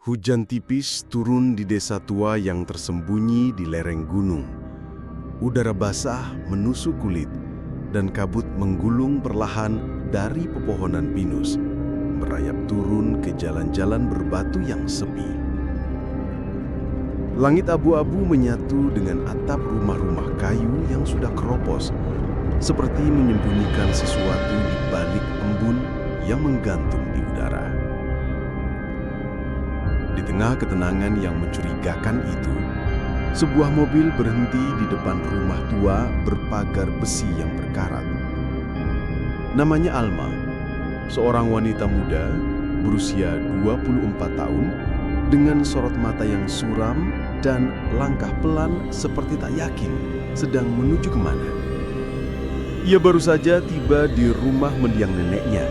Hujan tipis turun di desa tua yang tersembunyi di lereng gunung. Udara basah menusuk kulit dan kabut menggulung perlahan dari pepohonan pinus, merayap turun ke jalan-jalan berbatu yang sepi. Langit abu-abu menyatu dengan atap rumah-rumah kayu yang sudah keropos, seperti menyembunyikan sesuatu di balik embun yang menggantung di udara. Di tengah ketenangan yang mencurigakan itu, sebuah mobil berhenti di depan rumah tua berpagar besi yang berkarat. Namanya Alma, seorang wanita muda berusia 24 tahun dengan sorot mata yang suram dan langkah pelan seperti tak yakin sedang menuju kemana. Ia baru saja tiba di rumah mendiang neneknya,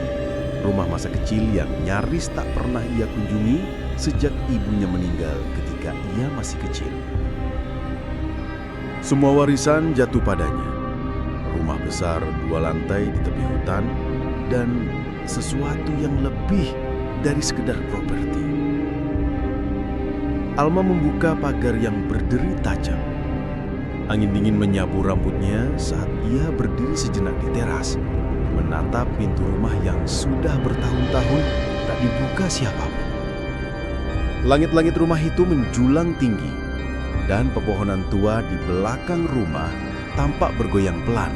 rumah masa kecil yang nyaris tak pernah ia kunjungi sejak ibunya meninggal ketika ia masih kecil. Semua warisan jatuh padanya. Rumah besar 2 lantai di tepi hutan dan sesuatu yang lebih dari sekedar properti. Alma membuka pagar yang berderi tajam. Angin dingin menyapu rambutnya saat ia berdiri sejenak di teras, menatap pintu rumah yang sudah bertahun-tahun tak dibuka siapapun. Langit-langit rumah itu menjulang tinggi, dan pepohonan tua di belakang rumah tampak bergoyang pelan,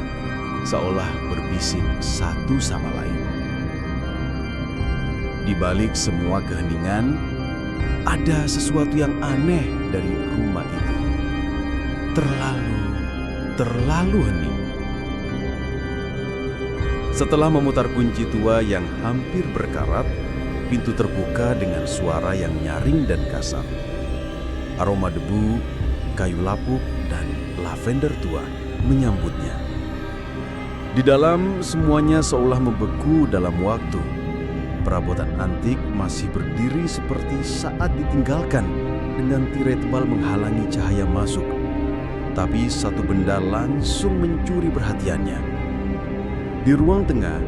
seolah berbisik satu sama lain. Di balik semua keheningan, ada sesuatu yang aneh dari rumah itu. Terlalu hening. Setelah memutar kunci tua yang hampir berkarat, pintu terbuka dengan suara yang nyaring dan kasar. Aroma debu, kayu lapuk, dan lavender tua menyambutnya. Di dalam, semuanya seolah membeku dalam waktu. Perabotan antik masih berdiri seperti saat ditinggalkan dengan tirai tebal menghalangi cahaya masuk. Tapi satu benda langsung mencuri perhatiannya. Di ruang tengah,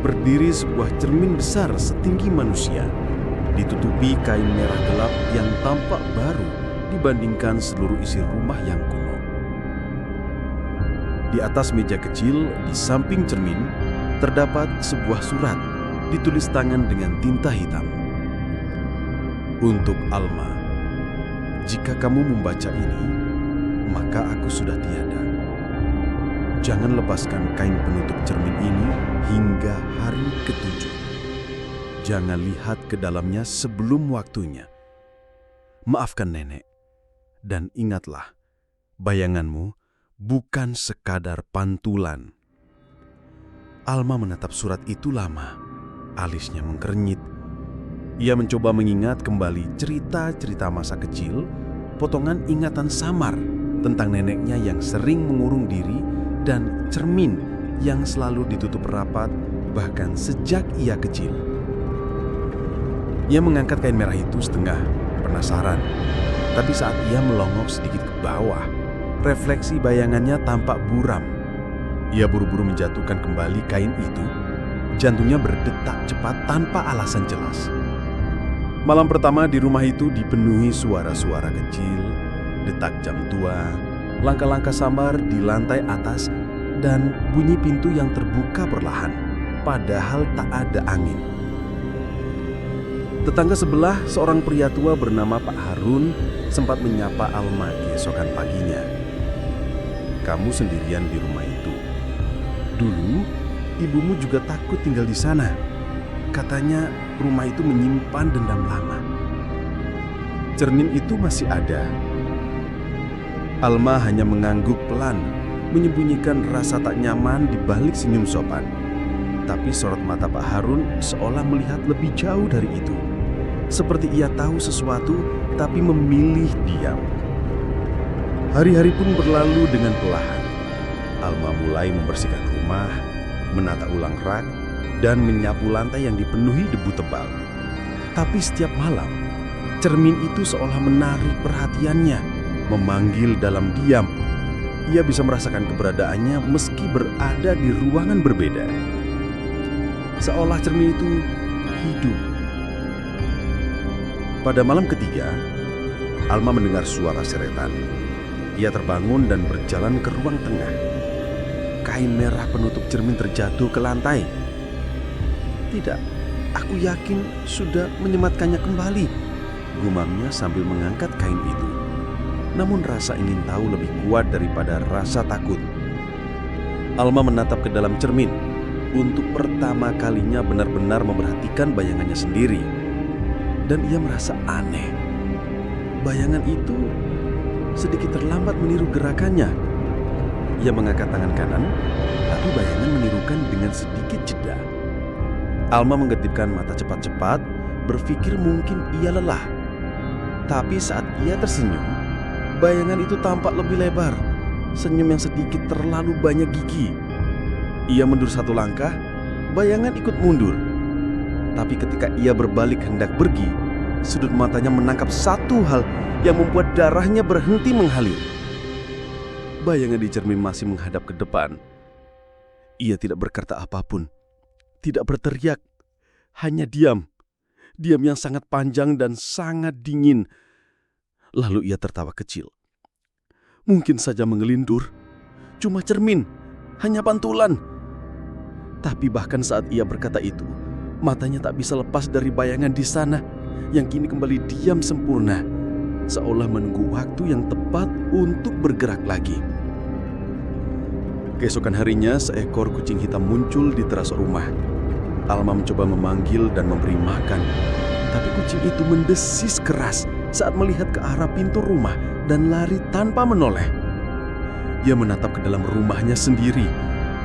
berdiri sebuah cermin besar setinggi manusia, ditutupi kain merah gelap yang tampak baru dibandingkan seluruh isi rumah yang kuno. Di atas meja kecil di samping cermin terdapat sebuah surat ditulis tangan dengan tinta hitam. Untuk Alma, jika kamu membaca ini, maka aku sudah tiada. Jangan lepaskan kain penutup cermin ini hingga hari ke-7. Jangan lihat ke dalamnya sebelum waktunya. Maafkan nenek, dan ingatlah, bayanganmu bukan sekadar pantulan. Alma menatap surat itu lama, alisnya mengkernyit. Ia mencoba mengingat kembali cerita-cerita masa kecil, potongan ingatan samar tentang neneknya yang sering mengurung diri dan cermin yang selalu ditutup rapat bahkan sejak ia kecil. Ia mengangkat kain merah itu setengah penasaran, tapi saat ia melongok sedikit ke bawah, refleksi bayangannya tampak buram. Ia buru-buru menjatuhkan kembali kain itu. Jantungnya berdetak cepat tanpa alasan jelas. Malam pertama di rumah itu dipenuhi suara-suara kecil, detak jam tua, langkah-langkah samar di lantai atas, dan bunyi pintu yang terbuka perlahan, padahal tak ada angin. Tetangga sebelah, seorang pria tua bernama Pak Harun, sempat menyapa Alma keesokan paginya. Kamu sendirian di rumah itu. Dulu, ibumu juga takut tinggal di sana. Katanya rumah itu menyimpan dendam lama. Cermin itu masih ada. Alma hanya mengangguk pelan, menyembunyikan rasa tak nyaman di balik senyum sopan. Tapi sorot mata Pak Harun seolah melihat lebih jauh dari itu. Seperti ia tahu sesuatu, tapi memilih diam. Hari-hari pun berlalu dengan perlahan. Alma mulai membersihkan rumah, menata ulang rak, dan menyapu lantai yang dipenuhi debu tebal. Tapi setiap malam, cermin itu seolah menarik perhatiannya, memanggil dalam diam. Ia bisa merasakan keberadaannya meski berada di ruangan berbeda. Seolah cermin itu hidup. Pada malam ketiga, Alma mendengar suara seretan. Ia terbangun dan berjalan ke ruang tengah. Kain merah penutup cermin terjatuh ke lantai. Tidak, aku yakin sudah menyematkannya kembali, gumamnya sambil mengangkat kain itu. Namun rasa ingin tahu lebih kuat daripada rasa takut. Alma menatap ke dalam cermin. Untuk pertama kalinya benar-benar memperhatikan bayangannya sendiri. Dan ia merasa aneh. Bayangan itu sedikit terlambat meniru gerakannya. Ia mengangkat tangan kanan, tapi bayangan menirukan dengan sedikit jeda. Alma menggedipkan mata cepat-cepat, berpikir mungkin ia lelah. Tapi saat ia tersenyum, bayangan itu tampak lebih lebar. Senyum yang sedikit terlalu banyak gigi. Ia mundur satu langkah, bayangan ikut mundur. Tapi ketika ia berbalik hendak pergi, sudut matanya menangkap satu hal yang membuat darahnya berhenti mengalir. Bayangan di cermin masih menghadap ke depan. Ia tidak berkata apapun, tidak berteriak, hanya diam. Diam yang sangat panjang dan sangat dingin. Lalu ia tertawa kecil. Mungkin saja mengelindur, cuma cermin, hanya pantulan. Tapi bahkan saat ia berkata itu, matanya tak bisa lepas dari bayangan di sana yang kini kembali diam sempurna, seolah menunggu waktu yang tepat untuk bergerak lagi. Keesokan harinya, seekor kucing hitam muncul di teras rumah. Alma mencoba memanggil dan memberi makan, tapi kucing itu mendesis keras saat melihat ke arah pintu rumah dan lari tanpa menoleh. Ia menatap ke dalam rumahnya sendiri,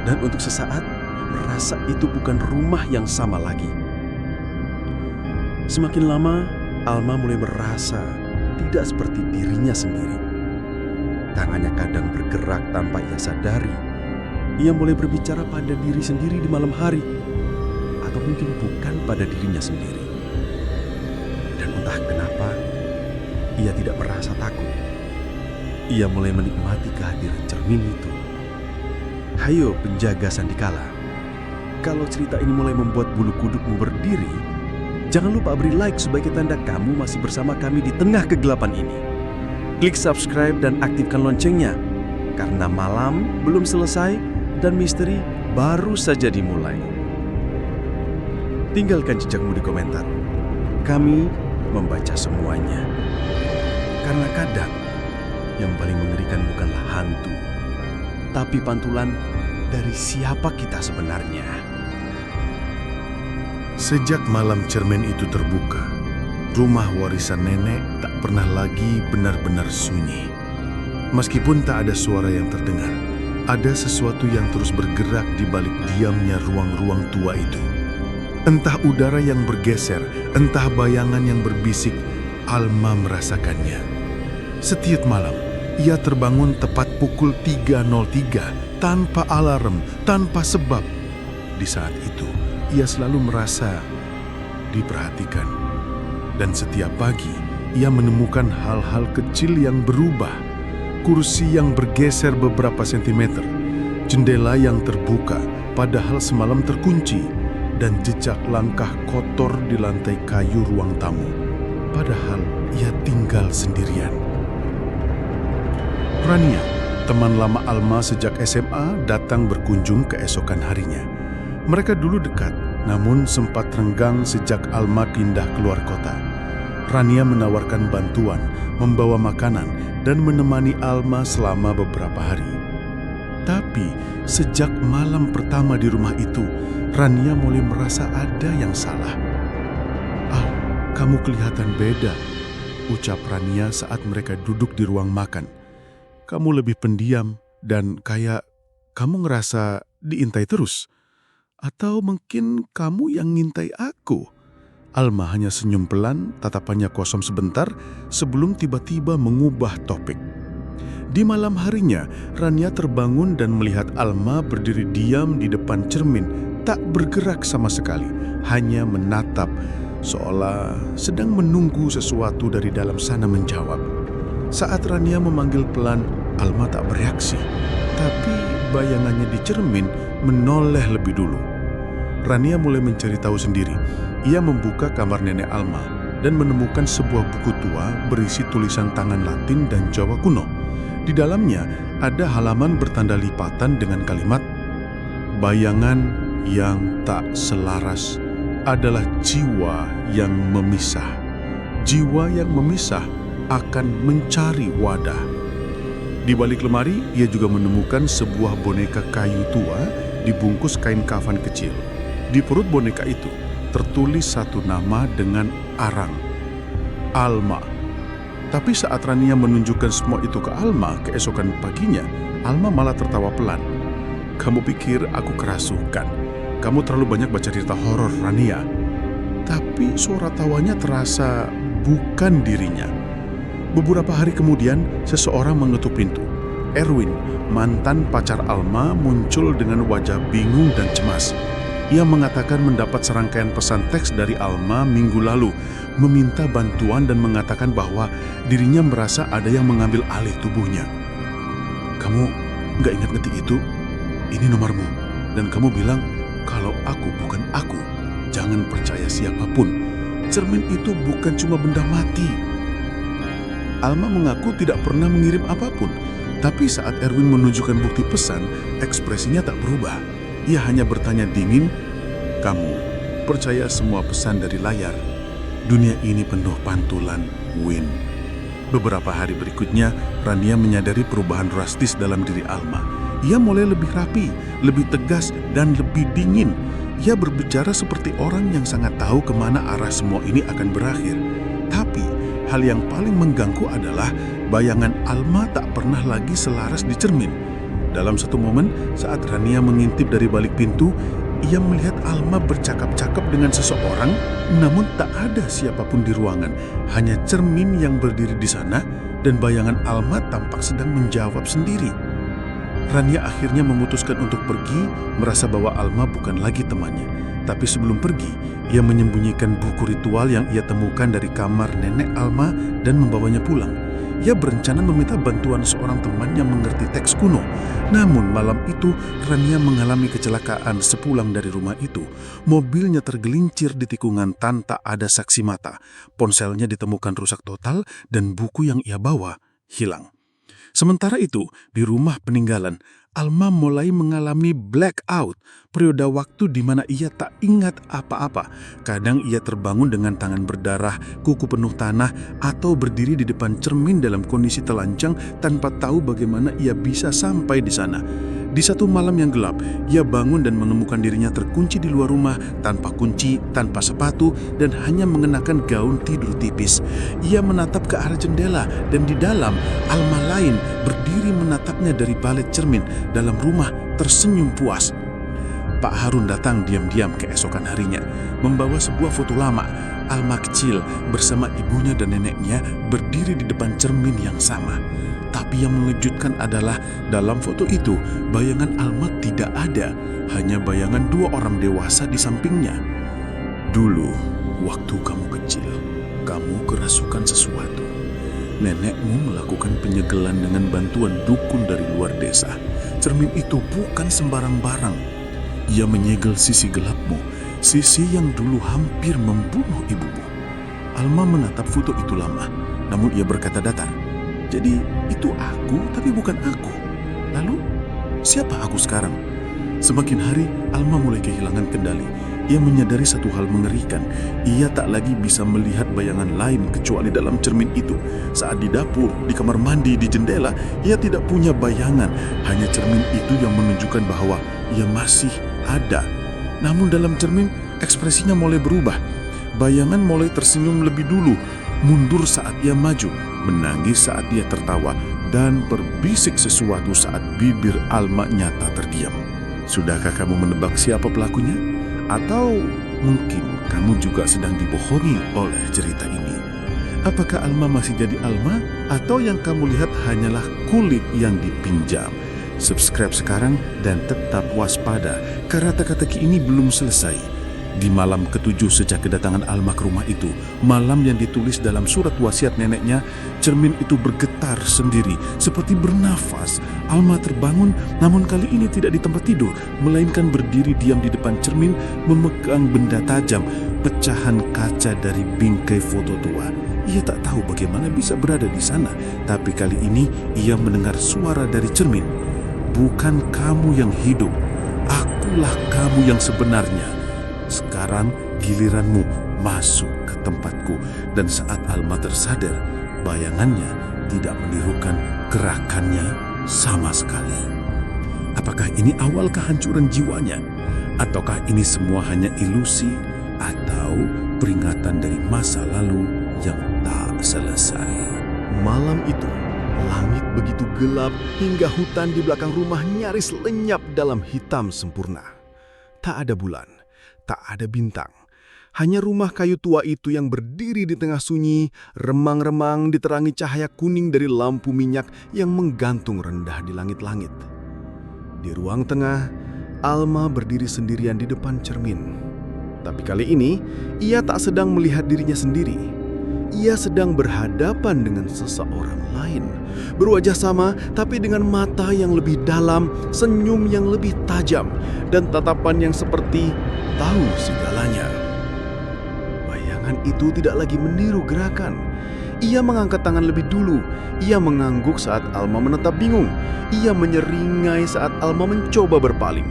dan untuk sesaat merasa itu bukan rumah yang sama lagi. Semakin lama, Alma mulai merasa tidak seperti dirinya sendiri. Tangannya kadang bergerak tanpa ia sadari. Ia mulai berbicara pada diri sendiri di malam hari, atau mungkin bukan pada dirinya sendiri. Dan entah kenapa, ia tidak merasa takut. Ia mulai menikmati kehadiran cermin itu. Hayo penjaga Sandikala, kalau cerita ini mulai membuat bulu kudukmu berdiri, jangan lupa beri like sebagai tanda kamu masih bersama kami di tengah kegelapan ini. Klik subscribe dan aktifkan loncengnya, karena malam belum selesai dan misteri baru saja dimulai. Tinggalkan jejakmu di komentar. Kami membaca semuanya. Karena kadang yang paling mengerikan bukanlah hantu, tapi pantulan dari siapa kita sebenarnya. Sejak malam cermin itu terbuka, rumah warisan nenek tak pernah lagi benar-benar sunyi. Meskipun tak ada suara yang terdengar, ada sesuatu yang terus bergerak di balik diamnya ruang-ruang tua itu. Entah udara yang bergeser, entah bayangan yang berbisik, Alma merasakannya. Setiap malam, ia terbangun tepat pukul 3.03 tanpa alarm, tanpa sebab. Di saat itu, ia selalu merasa diperhatikan. Dan setiap pagi, ia menemukan hal-hal kecil yang berubah. Kursi yang bergeser beberapa sentimeter, jendela yang terbuka padahal semalam terkunci, dan jejak langkah kotor di lantai kayu ruang tamu, padahal ia tinggal sendirian. Rania, teman lama Alma sejak SMA, datang berkunjung keesokan harinya. Mereka dulu dekat, namun sempat renggang sejak Alma pindah keluar kota. Rania menawarkan bantuan, membawa makanan, dan menemani Alma selama beberapa hari. Tapi sejak malam pertama di rumah itu, Rania mulai merasa ada yang salah. "Al, kamu kelihatan beda," ucap Rania saat mereka duduk di ruang makan. "Kamu lebih pendiam dan kayak kamu ngerasa diintai terus. Atau mungkin kamu yang ngintai aku?" Alma hanya senyum pelan, tatapannya kosong sebentar sebelum tiba-tiba mengubah topik. Di malam harinya, Rania terbangun dan melihat Alma berdiri diam di depan cermin, tak bergerak sama sekali, hanya menatap, seolah sedang menunggu sesuatu dari dalam sana menjawab. Saat Rania memanggil pelan, Alma tak bereaksi, tapi bayangannya di cermin menoleh lebih dulu. Rania mulai mencari tahu sendiri. Ia membuka kamar nenek Alma dan menemukan sebuah buku tua berisi tulisan tangan Latin dan Jawa kuno. Di dalamnya ada halaman bertanda lipatan dengan kalimat, "Bayangan yang tak selaras adalah jiwa yang memisah. Jiwa yang memisah akan mencari wadah." Di balik lemari, ia juga menemukan sebuah boneka kayu tua dibungkus kain kafan kecil. Di perut boneka itu tertulis satu nama dengan arang, Alma. Tapi saat Rania menunjukkan semua itu ke Alma keesokan paginya, Alma malah tertawa pelan. "Kamu pikir aku kerasukan? Kamu terlalu banyak baca cerita horor, Rania." Tapi suara tawanya terasa bukan dirinya. Beberapa hari kemudian, seseorang mengetuk pintu. Erwin, mantan pacar Alma, muncul dengan wajah bingung dan cemas. Ia mengatakan mendapat serangkaian pesan teks dari Alma minggu lalu, meminta bantuan dan mengatakan bahwa dirinya merasa ada yang mengambil alih tubuhnya. "Kamu nggak ingat ngetik itu? Ini nomormu. Dan kamu bilang kalau aku bukan aku. Jangan percaya siapapun. Cermin itu bukan cuma benda mati." Alma mengaku tidak pernah mengirim apapun, tapi saat Erwin menunjukkan bukti pesan, ekspresinya tak berubah. Ia hanya bertanya dingin, "Kamu percaya semua pesan dari layar? Dunia ini penuh pantulan, Win." Beberapa hari berikutnya, Rania menyadari perubahan drastis dalam diri Alma. Ia mulai lebih rapi, lebih tegas, dan lebih dingin. Ia berbicara seperti orang yang sangat tahu kemana arah semua ini akan berakhir. Tapi, hal yang paling mengganggu adalah bayangan Alma tak pernah lagi selaras di cermin. Dalam satu momen, saat Rania mengintip dari balik pintu, ia melihat Alma bercakap-cakap dengan seseorang, namun tak ada siapapun di ruangan. Hanya cermin yang berdiri di sana, dan bayangan Alma tampak sedang menjawab sendiri. Rania akhirnya memutuskan untuk pergi, merasa bahwa Alma bukan lagi temannya. Tapi sebelum pergi, ia menyembunyikan buku ritual yang ia temukan dari kamar nenek Alma dan membawanya pulang. Ia berencana meminta bantuan seorang teman yang mengerti teks kuno. Namun malam itu, Rania mengalami kecelakaan sepulang dari rumah itu. Mobilnya tergelincir di tikungan tanpa ada saksi mata. Ponselnya ditemukan rusak total dan buku yang ia bawa hilang. Sementara itu, di rumah peninggalan, Alma mulai mengalami blackout, periode waktu di mana ia tak ingat apa-apa. Kadang ia terbangun dengan tangan berdarah, kuku penuh tanah, atau berdiri di depan cermin dalam kondisi telanjang tanpa tahu bagaimana ia bisa sampai di sana. Di satu malam yang gelap, ia bangun dan menemukan dirinya terkunci di luar rumah, tanpa kunci, tanpa sepatu, dan hanya mengenakan gaun tidur tipis. Ia menatap ke arah jendela, dan di dalam, Alma lain berdiri menatapnya dari balik cermin. Dalam rumah, tersenyum puas. Pak Harun datang diam-diam keesokan harinya, membawa sebuah foto lama. Alma kecil bersama ibunya dan neneknya berdiri di depan cermin yang sama. Tapi yang mengejutkan adalah dalam foto itu, bayangan Alma tidak ada, hanya bayangan dua orang dewasa di sampingnya. "Dulu, waktu kamu kecil, kamu kerasukan sesuatu. Nenekmu melakukan penyegelan dengan bantuan dukun dari luar desa. Cermin itu bukan sembarang barang. Ia menyegel sisi gelapmu, sisi yang dulu hampir membunuh ibumu." Alma menatap foto itu lama, namun ia berkata datar, "Jadi itu aku, tapi bukan aku. Lalu, siapa aku sekarang?" Semakin hari, Alma mulai kehilangan kendali. Ia menyadari satu hal mengerikan. Ia tak lagi bisa melihat bayangan lain kecuali dalam cermin itu. Saat di dapur, di kamar mandi, di jendela, ia tidak punya bayangan. Hanya cermin itu yang menunjukkan bahwa ia masih ada. Namun dalam cermin, ekspresinya mulai berubah. Bayangan mulai tersenyum lebih dulu, mundur saat ia maju, menangis saat ia tertawa, dan berbisik sesuatu saat bibir Alma nyata terdiam. Sudahkah kamu menebak siapa pelakunya? Atau mungkin kamu juga sedang dibohongi oleh cerita ini? Apakah Alma masih jadi Alma? Atau yang kamu lihat hanyalah kulit yang dipinjam? Subscribe sekarang dan tetap waspada, karena teka-teki ini belum selesai. Di malam ketujuh sejak kedatangan Alma ke rumah itu, malam yang ditulis dalam surat wasiat neneknya, cermin itu bergetar sendiri, seperti bernafas. Alma terbangun, namun kali ini tidak di tempat tidur, melainkan berdiri diam di depan cermin, memegang benda tajam. pecahan kaca dari bingkai foto tua. Ia tak tahu bagaimana bisa berada di sana, tapi kali ini ia mendengar suara dari cermin. Bukan kamu yang hidup, akulah kamu yang sebenarnya. Sekarang giliranmu masuk ke tempatku. Dan saat Alma tersadar, bayangannya tidak menirukan gerakannya sama sekali. Apakah ini awal kehancuran jiwanya? Ataukah ini semua hanya ilusi atau peringatan dari masa lalu yang tak selesai? Malam itu, langit begitu gelap hingga hutan di belakang rumah nyaris lenyap dalam hitam sempurna. Tak ada bulan, tak ada bintang. Hanya rumah kayu tua itu yang berdiri di tengah sunyi, remang-remang diterangi cahaya kuning dari lampu minyak yang menggantung rendah di langit-langit. Di ruang tengah, Alma berdiri sendirian di depan cermin. Tapi kali ini, ia tak sedang melihat dirinya sendiri. Ia sedang berhadapan dengan seseorang lain. Berwajah sama, tapi dengan mata yang lebih dalam, senyum yang lebih tajam, dan tatapan yang seperti tahu segalanya. Bayangan itu tidak lagi meniru gerakan. Ia mengangkat tangan lebih dulu. Ia mengangguk saat Alma menetap bingung. Ia menyeringai saat Alma mencoba berpaling.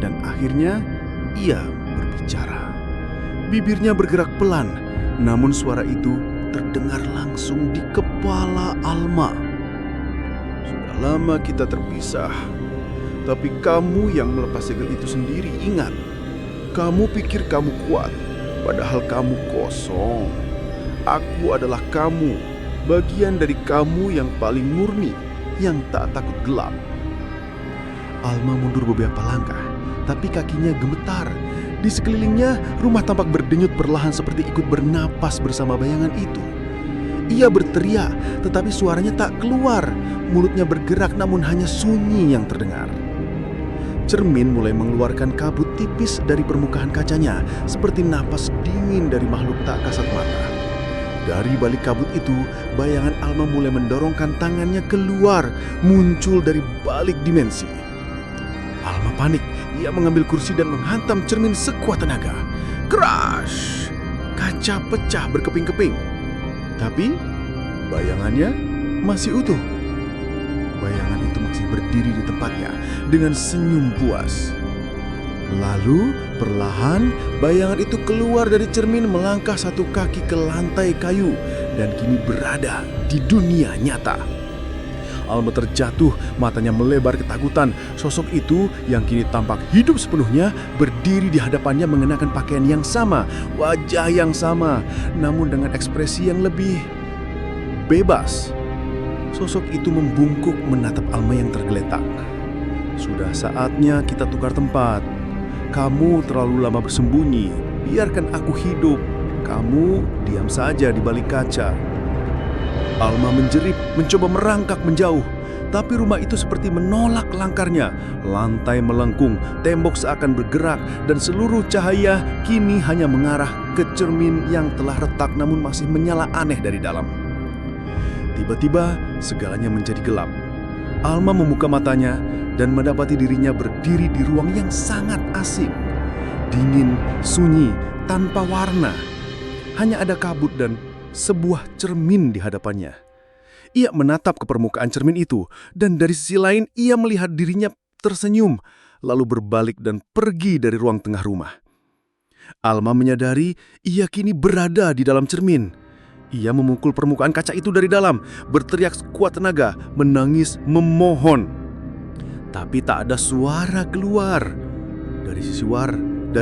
Dan akhirnya, ia berbicara. Bibirnya bergerak pelan, namun suara itu terdengar langsung di kepala Alma. Sudah lama kita terpisah, tapi kamu yang melepas segel itu sendiri. Ingat, kamu pikir kamu kuat, padahal kamu kosong. Aku adalah kamu, bagian dari kamu yang paling murni, yang tak takut gelap. Alma mundur beberapa langkah, tapi kakinya gemetar. Di sekelilingnya, rumah tampak berdenyut perlahan seperti ikut bernapas bersama bayangan itu. Ia berteriak, tetapi suaranya tak keluar. Mulutnya bergerak, namun hanya sunyi yang terdengar. Cermin mulai mengeluarkan kabut tipis dari permukaan kacanya, seperti napas dingin dari makhluk tak kasat mata. Dari balik kabut itu, bayangan Alma mulai mendorongkan tangannya keluar, muncul dari balik dimensi. Alma panik. Ia mengambil kursi dan menghantam cermin sekuat tenaga. Crash! Kaca pecah berkeping-keping. Tapi bayangannya masih utuh. Bayangan itu masih berdiri di tempatnya dengan senyum puas. Lalu perlahan bayangan itu keluar dari cermin, melangkah satu kaki ke lantai kayu dan kini berada di dunia nyata. Alma terjatuh, matanya melebar ketakutan. Sosok itu yang kini tampak hidup sepenuhnya berdiri di hadapannya mengenakan pakaian yang sama, wajah yang sama, namun dengan ekspresi yang lebih bebas. Sosok itu membungkuk menatap Alma yang tergeletak. Sudah saatnya kita tukar tempat. Kamu terlalu lama bersembunyi, biarkan aku hidup. Kamu diam saja di balik kaca. Alma menjerit, mencoba merangkak menjauh. Tapi rumah itu seperti menolak langkarnya. Lantai melengkung, tembok seakan bergerak, dan seluruh cahaya kini hanya mengarah ke cermin yang telah retak namun masih menyala aneh dari dalam. Tiba-tiba segalanya menjadi gelap. Alma membuka matanya dan mendapati dirinya berdiri di ruang yang sangat asing. Dingin, sunyi, tanpa warna. Hanya ada kabut dan sebuah cermin di hadapannya. Ia menatap ke permukaan cermin itu, dan dari sisi lain ia melihat dirinya tersenyum, lalu berbalik dan pergi dari ruang tengah rumah. Alma menyadari ia kini berada di dalam cermin. Ia memukul permukaan kaca itu dari dalam, berteriak sekuat tenaga, menangis, memohon. Tapi tak ada suara keluar. Dari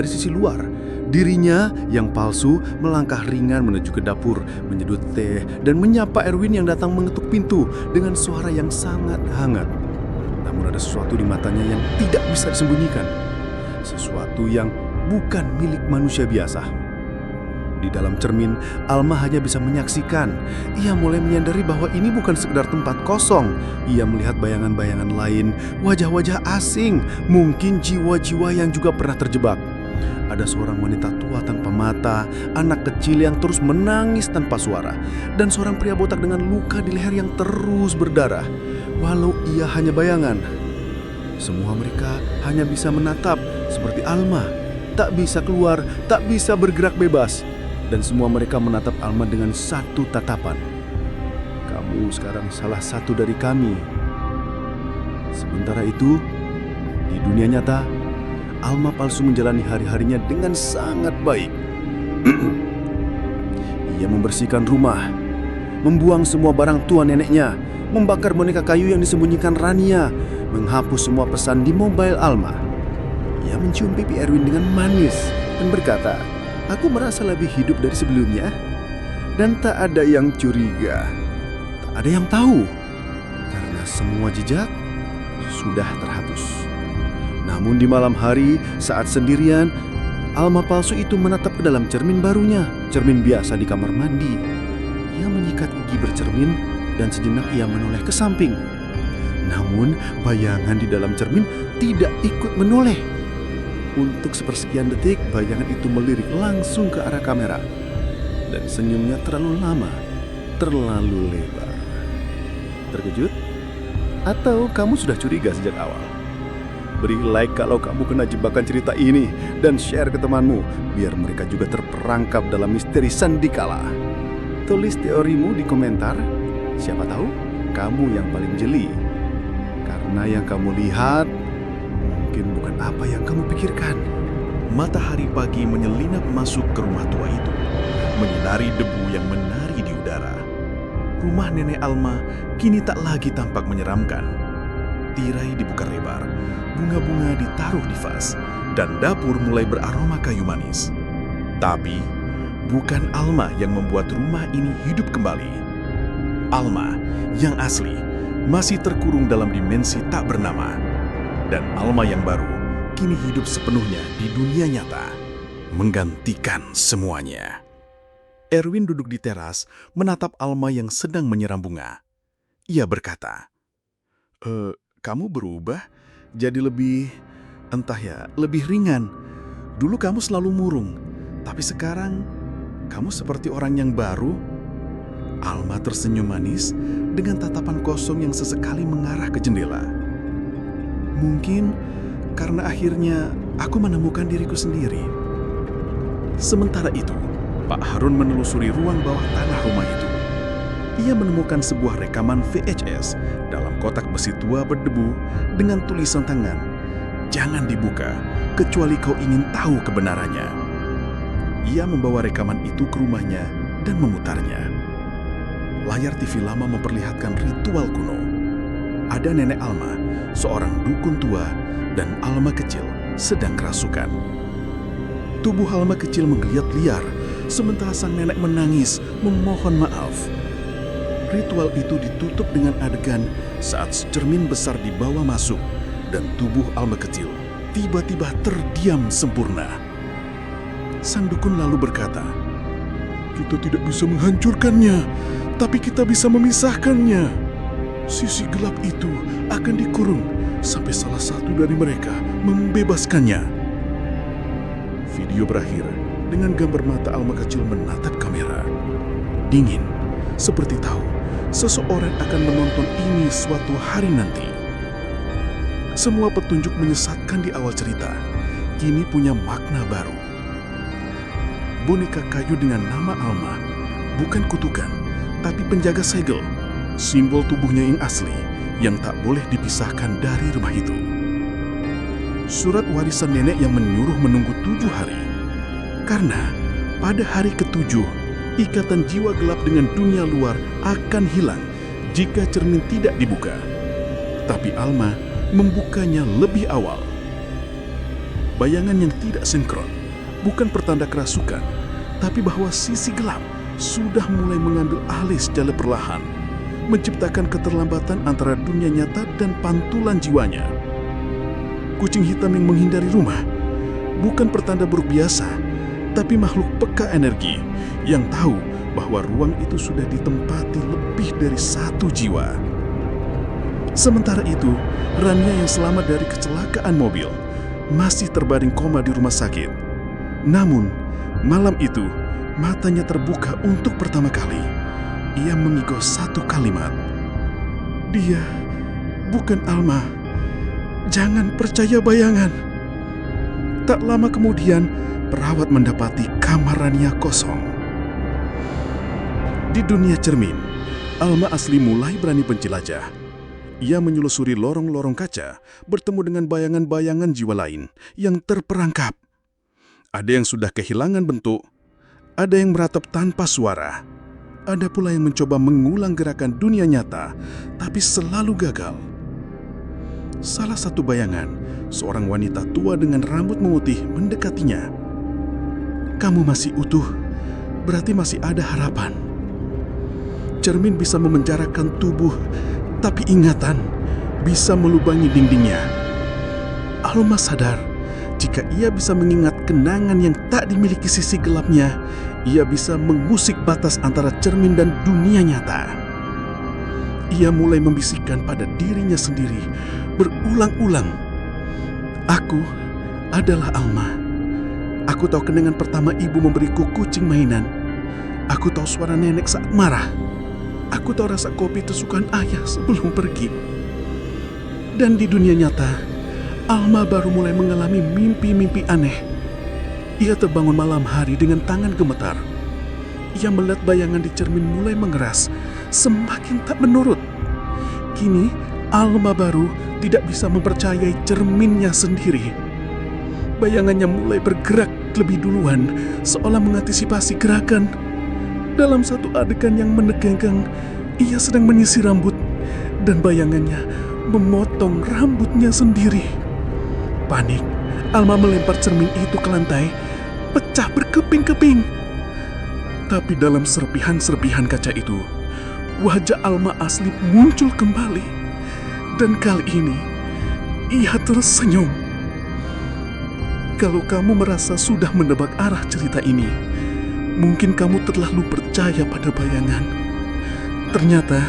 sisi luar, dirinya yang palsu melangkah ringan menuju ke dapur, menyedut teh, dan menyapa Erwin yang datang mengetuk pintu dengan suara yang sangat hangat. Namun ada sesuatu di matanya yang tidak bisa disembunyikan. Sesuatu yang bukan milik manusia biasa. Di dalam cermin, Alma hanya bisa menyaksikan. Ia mulai menyadari bahwa ini bukan sekedar tempat kosong. Ia melihat bayangan-bayangan lain, wajah-wajah asing, mungkin jiwa-jiwa yang juga pernah terjebak. Ada seorang wanita tua tanpa mata, anak kecil yang terus menangis tanpa suara, dan seorang pria botak dengan luka di leher yang terus berdarah. Walau ia hanya bayangan, semua mereka hanya bisa menatap seperti Alma, tak bisa keluar, tak bisa bergerak bebas. Dan semua mereka menatap Alma dengan satu tatapan. Kamu sekarang salah satu dari kami. Sementara itu, di dunia nyata, Alma palsu menjalani hari-harinya dengan sangat baik. Ia membersihkan rumah, membuang semua barang tua neneknya, membakar boneka kayu yang disembunyikan Rania, menghapus semua pesan di mobile Alma. Ia mencium pipi Erwin dengan manis dan berkata, "Aku merasa lebih hidup dari sebelumnya." Dan tak ada yang curiga, tak ada yang tahu, karena semua jejak sudah terhapus. Namun di malam hari, saat sendirian, Alma palsu itu menatap ke dalam cermin barunya, cermin biasa di kamar mandi. Ia menyikat gigi bercermin dan sejenak ia menoleh ke samping. Namun bayangan di dalam cermin tidak ikut menoleh. Untuk sepersekian detik, bayangan itu melirik langsung ke arah kamera. Dan senyumnya terlalu lama, terlalu lebar. Terkejut? Atau kamu sudah curiga sejak awal? Beri like kalau kamu kena jebakan cerita ini dan share ke temanmu biar mereka juga terperangkap dalam misteri Sandikala. Tulis teorimu di komentar. Siapa tahu kamu yang paling jeli. Karena yang kamu lihat mungkin bukan apa yang kamu pikirkan. Matahari pagi menyelinap masuk ke rumah tua itu, menyinari debu yang menari di udara. Rumah nenek Alma kini tak lagi tampak menyeramkan. Tirai dibuka lebar, bunga-bunga ditaruh di vas, dan dapur mulai beraroma kayu manis. Tapi, bukan Alma yang membuat rumah ini hidup kembali. Alma yang asli masih terkurung dalam dimensi tak bernama. Dan Alma yang baru kini hidup sepenuhnya di dunia nyata, menggantikan semuanya. Erwin duduk di teras menatap Alma yang sedang menyiram bunga. Ia berkata, "Kamu berubah jadi lebih ringan. Dulu kamu selalu murung, tapi sekarang kamu seperti orang yang baru." Alma tersenyum manis dengan tatapan kosong yang sesekali mengarah ke jendela. "Mungkin karena akhirnya aku menemukan diriku sendiri." Sementara itu, Pak Harun menelusuri ruang bawah tanah rumah itu. Ia menemukan sebuah rekaman VHS dalam kotak besi tua berdebu dengan tulisan tangan, "Jangan dibuka, kecuali kau ingin tahu kebenarannya." Ia membawa rekaman itu ke rumahnya dan memutarnya. Layar TV lama memperlihatkan ritual kuno. Ada nenek Alma, seorang dukun tua, dan Alma kecil sedang kerasukan. Tubuh Alma kecil menggeliat liar, sementara sang nenek menangis memohon maaf. Ritual itu ditutup dengan adegan saat cermin besar dibawa masuk dan tubuh Alma kecil tiba-tiba terdiam sempurna. Sang dukun lalu berkata, "Kita tidak bisa menghancurkannya, tapi kita bisa memisahkannya. Sisi gelap itu akan dikurung sampai salah satu dari mereka membebaskannya." Video berakhir dengan gambar mata Alma kecil menatap kamera. Dingin, seperti tahu seseorang akan menonton ini suatu hari nanti. Semua petunjuk menyesatkan di awal cerita, kini punya makna baru. Boneka kayu dengan nama Alma bukan kutukan, tapi penjaga segel, simbol tubuhnya yang asli, yang tak boleh dipisahkan dari rumah itu. Surat warisan nenek yang menyuruh menunggu 7 hari. Karena pada hari ke-7, ikatan jiwa gelap dengan dunia luar akan hilang jika cermin tidak dibuka. Tapi Alma membukanya lebih awal. Bayangan yang tidak sinkron bukan pertanda kerasukan, tapi bahwa sisi gelap sudah mulai mengambil alih secara perlahan, menciptakan keterlambatan antara dunia nyata dan pantulan jiwanya. Kucing hitam yang menghindari rumah bukan pertanda buruk biasa, tapi makhluk peka energi yang tahu bahwa ruang itu sudah ditempati lebih dari satu jiwa. Sementara itu, Rania yang selamat dari kecelakaan mobil masih terbaring koma di rumah sakit. Namun, malam itu matanya terbuka untuk pertama kali. Ia mengigau satu kalimat. "Dia bukan Alma. Jangan percaya bayangan." Tak lama kemudian, perawat mendapati kamar Rania kosong. Di dunia cermin, Alma Asli mulai berani penjelajah. Ia menelusuri lorong-lorong kaca, bertemu dengan bayangan-bayangan jiwa lain yang terperangkap. Ada yang sudah kehilangan bentuk, ada yang meratap tanpa suara, ada pula yang mencoba mengulang gerakan dunia nyata, tapi selalu gagal. Salah satu bayangan, seorang wanita tua dengan rambut memutih mendekatinya. "Kamu masih utuh, berarti masih ada harapan." Cermin bisa memenjarakan tubuh, tapi ingatan bisa melubangi dindingnya. Alma sadar, jika ia bisa mengingat kenangan yang tak dimiliki sisi gelapnya, ia bisa mengusik batas antara cermin dan dunia nyata. Ia mulai membisikkan pada dirinya sendiri, berulang-ulang, "Aku adalah Alma. Aku tahu kenangan pertama ibu memberiku kucing mainan. Aku tahu suara nenek saat marah. Aku tahu rasa kopi kesukaan ayah sebelum pergi." Dan di dunia nyata, Alma baru mulai mengalami mimpi-mimpi aneh. Ia terbangun malam hari dengan tangan gemetar. Ia melihat bayangan di cermin mulai mengeras, semakin tak menurut. Kini, Alma baru tidak bisa mempercayai cerminnya sendiri. Bayangannya mulai bergerak lebih duluan, seolah mengantisipasi gerakan. Dalam satu adegan yang menegangkan, ia sedang menyisir rambut, dan bayangannya memotong rambutnya sendiri. Panik, Alma melempar cermin itu ke lantai, pecah berkeping-keping. Tapi dalam serpihan-serpihan kaca itu, wajah Alma Asli muncul kembali. Dan kali ini, ia tersenyum. Kalau kamu merasa sudah menebak arah cerita ini, mungkin kamu terlalu percaya pada bayangan. Ternyata,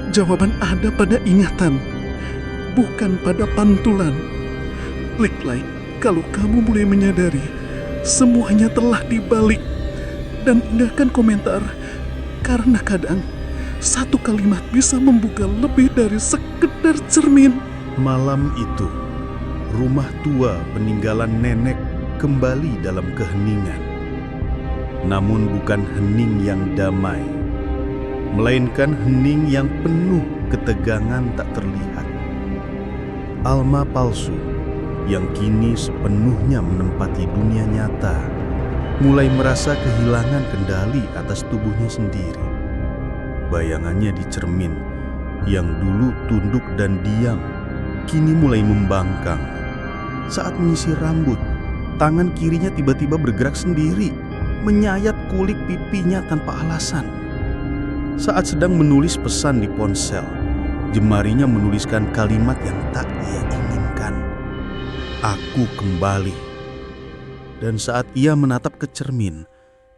jawaban ada pada ingatan, bukan pada pantulan. Klik-like kalau kamu mulai menyadari semuanya telah dibalik. Dan tinggalkan komentar, karena kadang satu kalimat bisa membuka lebih dari sekedar cermin. Malam itu, rumah tua peninggalan nenek kembali dalam keheningan. Namun bukan hening yang damai, melainkan hening yang penuh ketegangan tak terlihat. Alma palsu yang kini sepenuhnya menempati dunia nyata mulai merasa kehilangan kendali atas tubuhnya sendiri. Bayangannya di cermin yang dulu tunduk dan diam, kini mulai membangkang. Saat menyisir rambut, tangan kirinya tiba-tiba bergerak sendiri, menyayat kulit pipinya tanpa alasan. Saat sedang menulis pesan di ponsel, jemarinya menuliskan kalimat yang tak ia inginkan. "Aku kembali." Dan saat ia menatap ke cermin,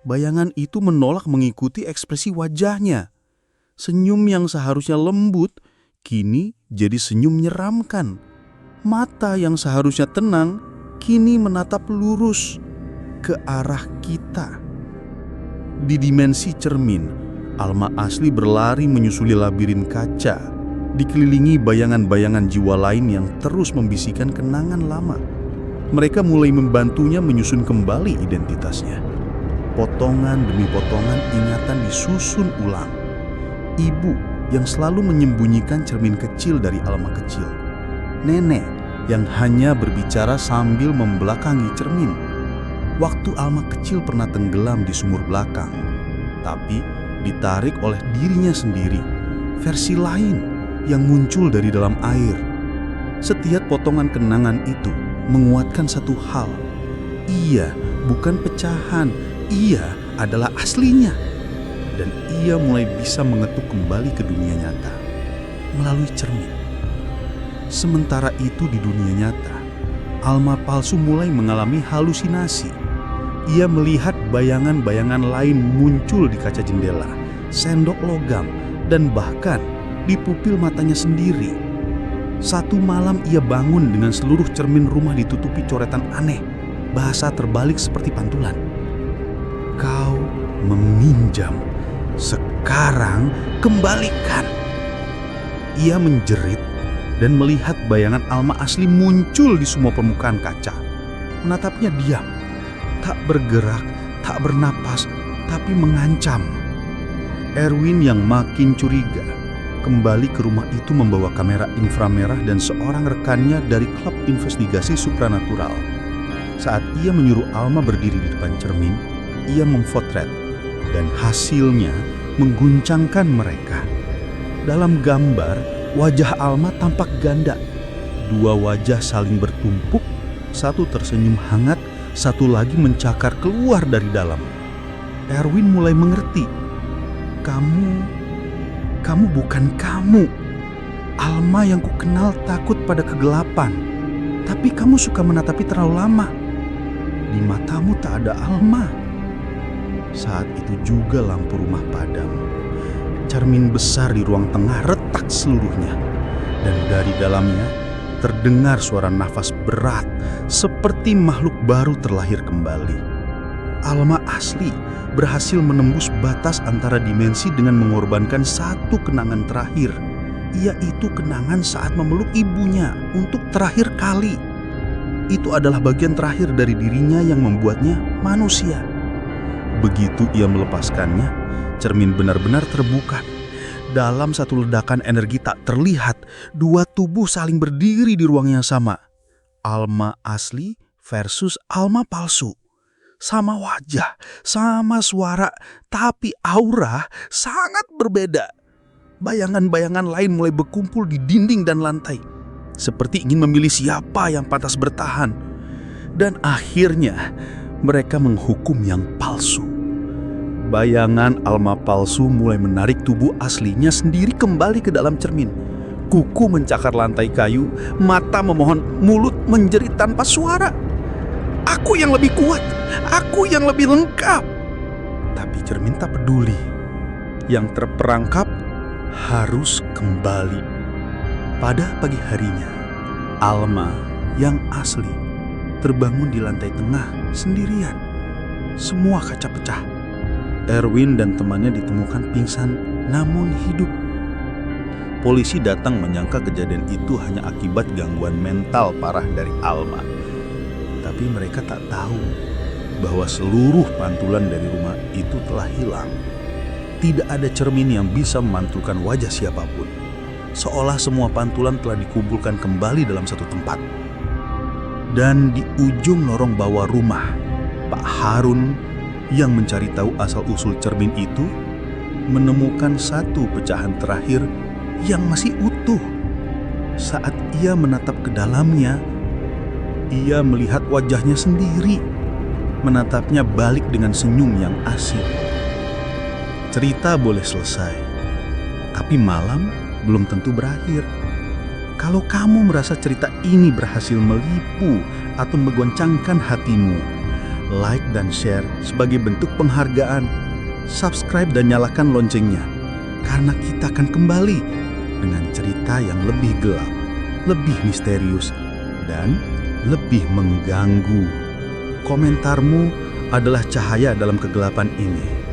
bayangan itu menolak mengikuti ekspresi wajahnya. Senyum yang seharusnya lembut, kini jadi senyum menyeramkan. Mata yang seharusnya tenang, kini menatap lurus ke arah kita. Di dimensi cermin, Alma Asli berlari menyusuli labirin kaca, dikelilingi bayangan-bayangan jiwa lain yang terus membisikkan kenangan lama. Mereka mulai membantunya menyusun kembali identitasnya. Potongan demi potongan ingatan disusun ulang. Ibu yang selalu menyembunyikan cermin kecil dari Alma kecil. Nenek yang hanya berbicara sambil membelakangi cermin. Waktu Alma kecil pernah tenggelam di sumur belakang, tapi ditarik oleh dirinya sendiri. Versi lain yang muncul dari dalam air. Setiap potongan kenangan itu menguatkan satu hal. Ia bukan pecahan, ia adalah aslinya. Dan ia mulai bisa mengetuk kembali ke dunia nyata melalui cermin. Sementara itu di dunia nyata, Alma palsu mulai mengalami halusinasi. Ia melihat bayangan-bayangan lain muncul di kaca jendela, sendok logam, dan bahkan di pupil matanya sendiri. Satu malam ia bangun dengan seluruh cermin rumah ditutupi coretan aneh, bahasa terbalik seperti pantulan. "Kau meminjam, sekarang kembalikan." Ia menjerit dan melihat bayangan Alma Asli muncul di semua permukaan kaca. menatapnya diam, tak bergerak, tak bernapas, tapi mengancam. Erwin yang makin curiga kembali ke rumah itu membawa kamera inframerah dan seorang rekannya dari klub investigasi supranatural. Saat ia menyuruh Alma berdiri di depan cermin, ia memfotret dan hasilnya mengguncangkan mereka. Dalam gambar, wajah Alma tampak ganda. Dua wajah saling bertumpuk, satu tersenyum hangat, satu lagi mencakar keluar dari dalam. Erwin mulai mengerti. Kamu bukan kamu. Alma yang kukenal takut pada kegelapan. Tapi kamu suka menatapi terlalu lama. Di matamu tak ada Alma. Saat itu juga lampu rumah padam. Cermin besar di ruang tengah retak seluruhnya. Dan dari dalamnya terdengar suara nafas berat seperti makhluk baru terlahir kembali. Alma asli berhasil menembus batas antara dimensi dengan mengorbankan satu kenangan terakhir, yaitu kenangan saat memeluk ibunya untuk terakhir kali. Itu adalah bagian terakhir dari dirinya yang membuatnya manusia. Begitu ia melepaskannya, cermin benar-benar terbuka. Dalam satu ledakan energi tak terlihat, dua tubuh saling berdiri di ruang yang sama. Alma asli versus Alma palsu. Sama wajah, sama suara, tapi aura sangat berbeda. Bayangan-bayangan lain mulai berkumpul di dinding dan lantai, seperti ingin memilih siapa yang pantas bertahan. Dan akhirnya mereka menghukum yang palsu. Bayangan Alma palsu mulai menarik tubuh aslinya sendiri kembali ke dalam cermin. Kuku mencakar lantai kayu, mata memohon, mulut menjerit tanpa suara. Aku yang lebih kuat, aku yang lebih lengkap. Tapi cermin tak peduli. Yang terperangkap harus kembali. Pada pagi harinya, Alma yang asli terbangun di lantai tengah sendirian. Semua kaca pecah. Erwin dan temannya ditemukan pingsan namun hidup. Polisi datang menyangka kejadian itu hanya akibat gangguan mental parah dari Alma. Tapi mereka tak tahu bahwa seluruh pantulan dari rumah itu telah hilang. Tidak ada cermin yang bisa memantulkan wajah siapapun. Seolah semua pantulan telah dikumpulkan kembali dalam satu tempat. Dan di ujung lorong bawah rumah, Pak Harun yang mencari tahu asal-usul cermin itu menemukan satu pecahan terakhir yang masih utuh. Saat ia menatap ke dalamnya, ia melihat wajahnya sendiri, menatapnya balik dengan senyum yang asing. Cerita boleh selesai, tapi malam belum tentu berakhir. Kalau kamu merasa cerita ini berhasil melipu atau menggoncangkan hatimu, like dan share sebagai bentuk penghargaan. Subscribe dan nyalakan loncengnya, karena kita akan kembali dengan cerita yang lebih gelap, lebih misterius, dan lebih mengganggu. Komentarmu adalah cahaya dalam kegelapan ini.